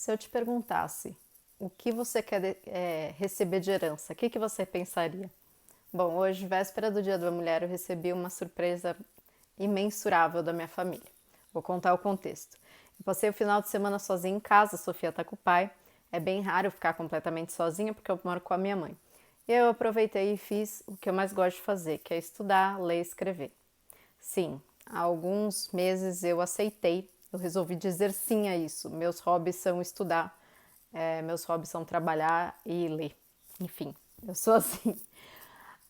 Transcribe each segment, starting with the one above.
Se eu te perguntasse o que você quer receber de herança, o que você pensaria? Bom, hoje, véspera do Dia da Mulher, eu recebi uma surpresa imensurável da minha família. Vou contar o contexto. Eu passei o final de semana sozinha em casa, a Sofia tá com o pai. É bem raro eu ficar completamente sozinha porque eu moro com a minha mãe. E eu aproveitei e fiz o que eu mais gosto de fazer, que é estudar, ler e escrever. Sim, há alguns meses eu aceitei, eu resolvi dizer sim a isso. Meus hobbies são estudar, meus hobbies são trabalhar e ler. Enfim, eu sou assim.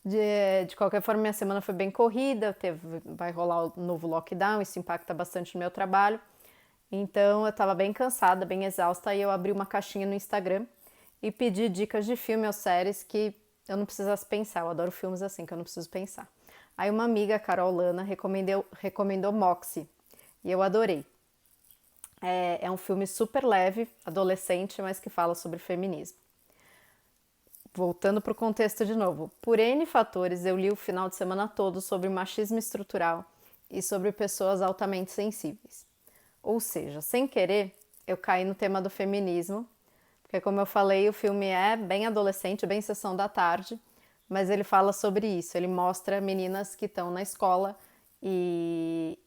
De qualquer forma, minha semana foi bem corrida, vai rolar o novo lockdown, isso impacta bastante no meu trabalho. Então eu estava bem cansada, bem exausta, e eu abri uma caixinha no Instagram e pedi dicas de filme ou séries que eu não precisasse pensar. Eu adoro filmes assim, que eu não preciso pensar. Aí uma amiga, a Carol Lana, recomendou Moxie e eu adorei. É um filme super leve, adolescente, mas que fala sobre feminismo. Voltando para o contexto de novo, por N fatores eu li o final de semana todo sobre machismo estrutural e sobre pessoas altamente sensíveis. Ou seja, sem querer, eu caí no tema do feminismo, porque como eu falei, o filme é bem adolescente, bem sessão da tarde, mas ele fala sobre isso, ele mostra meninas que estão na escola e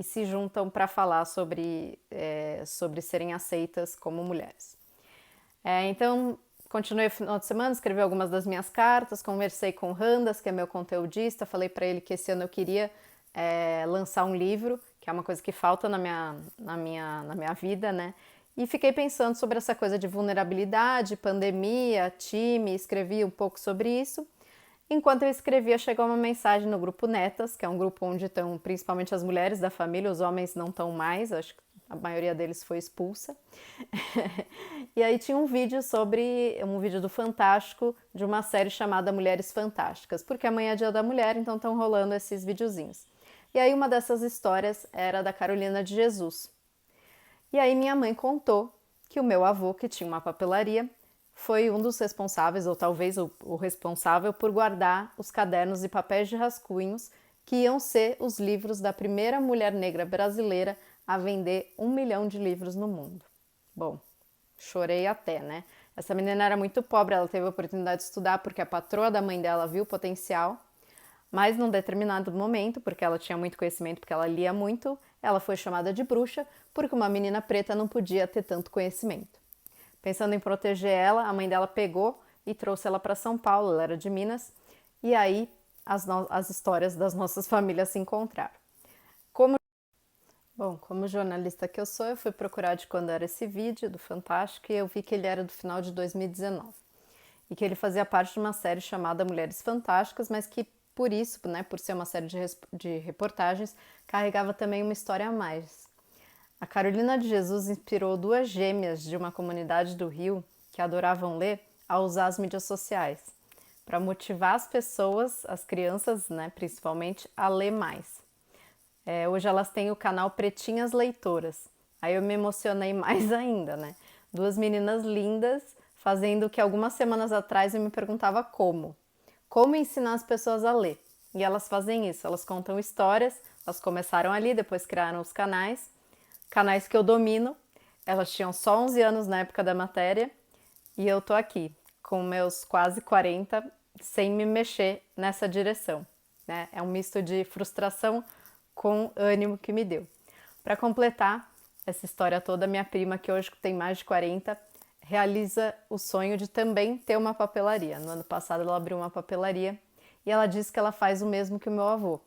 se juntam para falar sobre serem aceitas como mulheres. Então, continuei o final de semana, escrevi algumas das minhas cartas, conversei com o Randas, que é meu conteudista, falei para ele que esse ano eu queria lançar um livro, que é uma coisa que falta na minha vida, né? E fiquei pensando sobre essa coisa de vulnerabilidade, pandemia, time, escrevi um pouco sobre isso. Enquanto eu escrevia, chegou uma mensagem no grupo Netas, que é um grupo onde estão principalmente as mulheres da família, os homens não estão mais, acho que a maioria deles foi expulsa. E aí tinha um vídeo do Fantástico de uma série chamada Mulheres Fantásticas, porque amanhã é Dia da Mulher, então estão rolando esses videozinhos. E aí uma dessas histórias era da Carolina de Jesus. E aí minha mãe contou que o meu avô, que tinha uma papelaria, foi um dos responsáveis, ou talvez o responsável, por guardar os cadernos e papéis de rascunhos que iam ser os livros da primeira mulher negra brasileira a vender 1 milhão de livros no mundo. Bom, chorei até, né? Essa menina era muito pobre, ela teve a oportunidade de estudar porque a patroa da mãe dela viu o potencial, mas num determinado momento, porque ela tinha muito conhecimento, porque ela lia muito, ela foi chamada de bruxa porque uma menina preta não podia ter tanto conhecimento. Pensando em proteger ela, a mãe dela pegou e trouxe ela para São Paulo, ela era de Minas, e aí as histórias das nossas famílias se encontraram. Como Bom, como jornalista que eu sou, eu fui procurar de quando era esse vídeo do Fantástico e eu vi que ele era do final de 2019 e que ele fazia parte de uma série chamada Mulheres Fantásticas, mas que por isso, né, por ser uma série de reportagens, carregava também uma história a mais. A Carolina de Jesus inspirou duas gêmeas de uma comunidade do Rio que adoravam ler a usar as mídias sociais para motivar as pessoas, as crianças, né, principalmente, a ler mais. Hoje elas têm o canal Pretinhas Leitoras. Aí eu me emocionei mais ainda, né? Duas meninas lindas fazendo o que algumas semanas atrás eu me perguntava como. Como ensinar as pessoas a ler? E elas fazem isso, elas contam histórias, elas começaram ali, depois criaram os canais que eu domino. Elas tinham só 11 anos na época da matéria e eu tô aqui com meus quase 40 sem me mexer nessa direção, né? É um misto de frustração com ânimo que me deu. Para completar essa história toda, minha prima, que hoje tem mais de 40, realiza o sonho de também ter uma papelaria. No ano passado ela abriu uma papelaria e ela diz que ela faz o mesmo que o meu avô.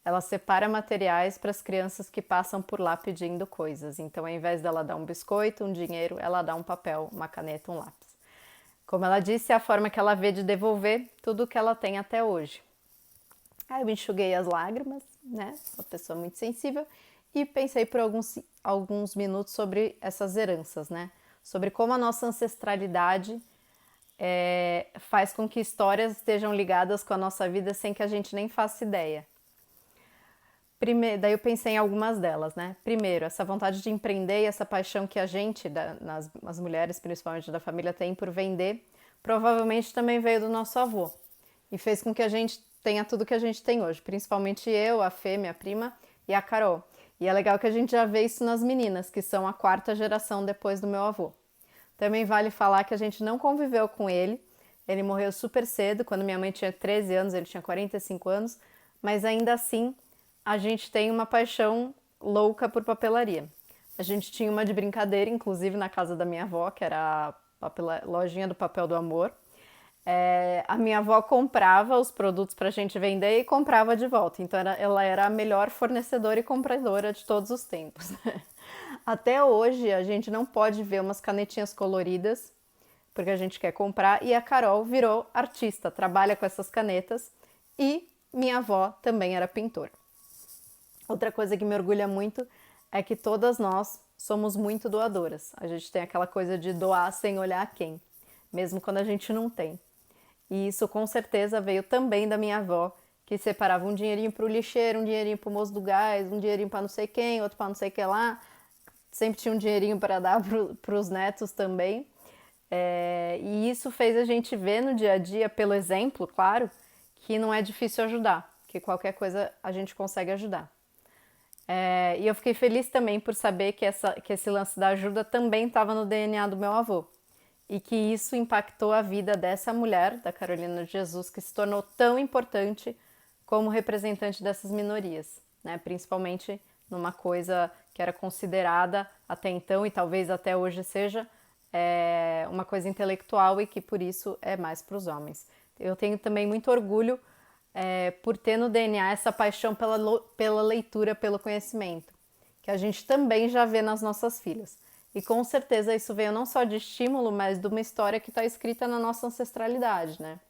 Ela separa materiais para as crianças que passam por lá pedindo coisas. Então, ao invés dela dar um biscoito, um dinheiro, ela dá um papel, uma caneta, um lápis. Como ela disse, é a forma que ela vê de devolver tudo o que ela tem até hoje. Aí eu enxuguei as lágrimas, né? Uma pessoa muito sensível, e pensei por alguns minutos sobre essas heranças, né? Sobre como a nossa ancestralidade faz com que histórias estejam ligadas com a nossa vida sem que a gente nem faça ideia. Daí eu pensei em algumas delas, né? Primeiro, essa vontade de empreender e essa paixão que a gente, as mulheres principalmente da família, tem por vender, provavelmente também veio do nosso avô e fez com que a gente tenha tudo que a gente tem hoje, principalmente eu, a Fê, minha prima, e a Carol. E é legal que a gente já vê isso nas meninas, que são a quarta geração depois do meu avô. Também vale falar que a gente não conviveu com ele. Ele morreu super cedo, quando minha mãe tinha 13 anos, ele tinha 45 anos, mas ainda assim a gente tem uma paixão louca por papelaria. A gente tinha uma de brincadeira, inclusive na casa da minha avó, que era a lojinha do papel do amor. A minha avó comprava os produtos para a gente vender e comprava de volta. Então ela era a melhor fornecedora e compradora de todos os tempos. Até hoje a gente não pode ver umas canetinhas coloridas porque a gente quer comprar, e a Carol virou artista, trabalha com essas canetas, e minha avó também era pintora. Outra coisa que me orgulha muito é que todas nós somos muito doadoras. A gente tem aquela coisa de doar sem olhar a quem, mesmo quando a gente não tem. E isso com certeza veio também da minha avó, que separava um dinheirinho para o lixeiro, um dinheirinho para o moço do gás, um dinheirinho para não sei quem, outro para não sei que lá. Sempre tinha um dinheirinho para dar para os netos também. E isso fez a gente ver no dia a dia, pelo exemplo, claro, que não é difícil ajudar, que qualquer coisa a gente consegue ajudar. E eu fiquei feliz também por saber que esse lance da ajuda também estava no DNA do meu avô. E que isso impactou a vida dessa mulher, da Carolina de Jesus, que se tornou tão importante como representante dessas minorias, né? Principalmente numa coisa que era considerada até então e talvez até hoje seja uma coisa intelectual e que por isso é mais para os homens. Eu tenho também muito orgulho por ter no DNA essa paixão pela leitura, pelo conhecimento, que a gente também já vê nas nossas filhas. E com certeza isso veio não só de estímulo, mas de uma história que está escrita na nossa ancestralidade, né?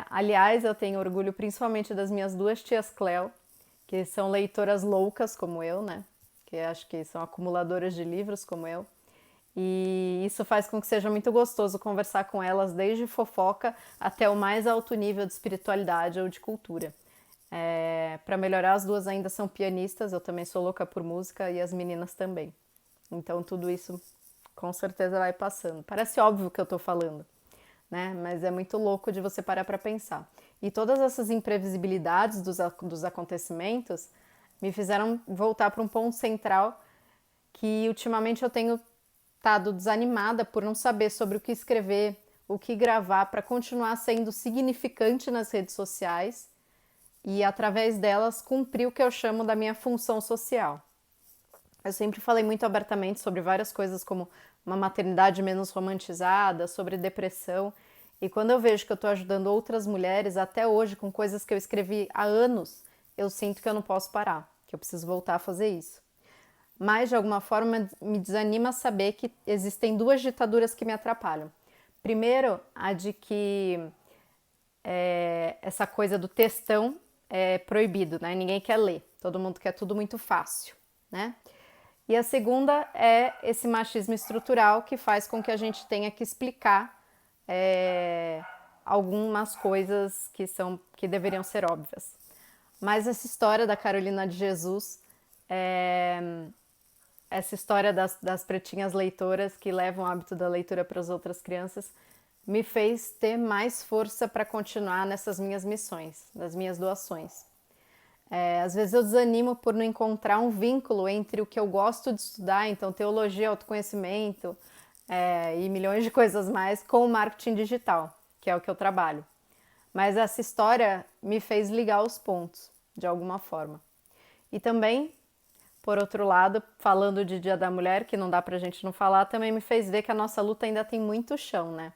Aliás, eu tenho orgulho principalmente das minhas duas tias Cleo, que são leitoras loucas como eu, né? Que acho que são acumuladoras de livros como eu. E isso faz com que seja muito gostoso conversar com elas, desde fofoca até o mais alto nível de espiritualidade ou de cultura. Para melhorar, as duas ainda são pianistas, eu também sou louca por música e as meninas também. Então tudo isso com certeza vai passando. Parece óbvio o que eu tô falando, né? Mas é muito louco de você parar para pensar. E todas essas imprevisibilidades dos acontecimentos me fizeram voltar para um ponto central que ultimamente eu tenho estado desanimada por não saber sobre o que escrever, o que gravar para continuar sendo significante nas redes sociais e através delas cumprir o que eu chamo da minha função social. Eu sempre falei muito abertamente sobre várias coisas como uma maternidade menos romantizada, sobre depressão, e quando eu vejo que eu estou ajudando outras mulheres até hoje com coisas que eu escrevi há anos, eu sinto que eu não posso parar, que eu preciso voltar a fazer isso. Mas, de alguma forma, me desanima saber que existem duas ditaduras que me atrapalham. Primeiro, a de que essa coisa do textão é proibido, né? Ninguém quer ler, todo mundo quer tudo muito fácil, né? E a segunda é esse machismo estrutural que faz com que a gente tenha que explicar algumas coisas que deveriam ser óbvias. Mas essa história da Carolina de Jesus essa história das pretinhas leitoras que levam o hábito da leitura para as outras crianças me fez ter mais força para continuar nessas minhas missões, nas minhas doações. Às vezes eu desanimo por não encontrar um vínculo entre o que eu gosto de estudar, então teologia, autoconhecimento e milhões de coisas mais, com o marketing digital, que é o que eu trabalho. Mas essa história me fez ligar os pontos, de alguma forma. E também, por outro lado, falando de Dia da Mulher, que não dá pra gente não falar, também me fez ver que a nossa luta ainda tem muito chão, né?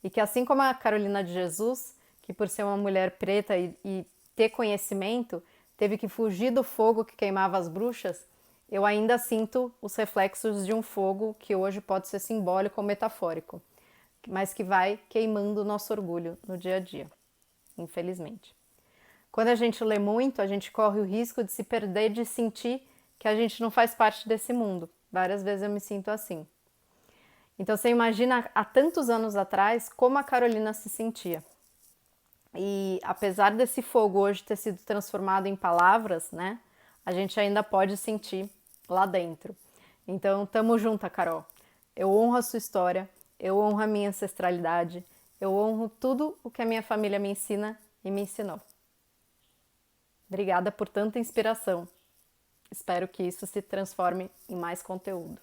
E que assim como a Carolina de Jesus, que por ser uma mulher preta e ter conhecimento, teve que fugir do fogo que queimava as bruxas, eu ainda sinto os reflexos de um fogo que hoje pode ser simbólico ou metafórico, mas que vai queimando o nosso orgulho no dia a dia, infelizmente. Quando a gente lê muito, a gente corre o risco de se perder, de sentir que a gente não faz parte desse mundo. Várias vezes eu me sinto assim. Então você imagina há tantos anos atrás como a Carolina se sentia. E apesar desse fogo hoje ter sido transformado em palavras, né? A gente ainda pode sentir lá dentro. Então, tamo junto, Carol. Eu honro a sua história, eu honro a minha ancestralidade, eu honro tudo o que a minha família me ensina e me ensinou. Obrigada por tanta inspiração espero que isso se transforme em mais conteúdo.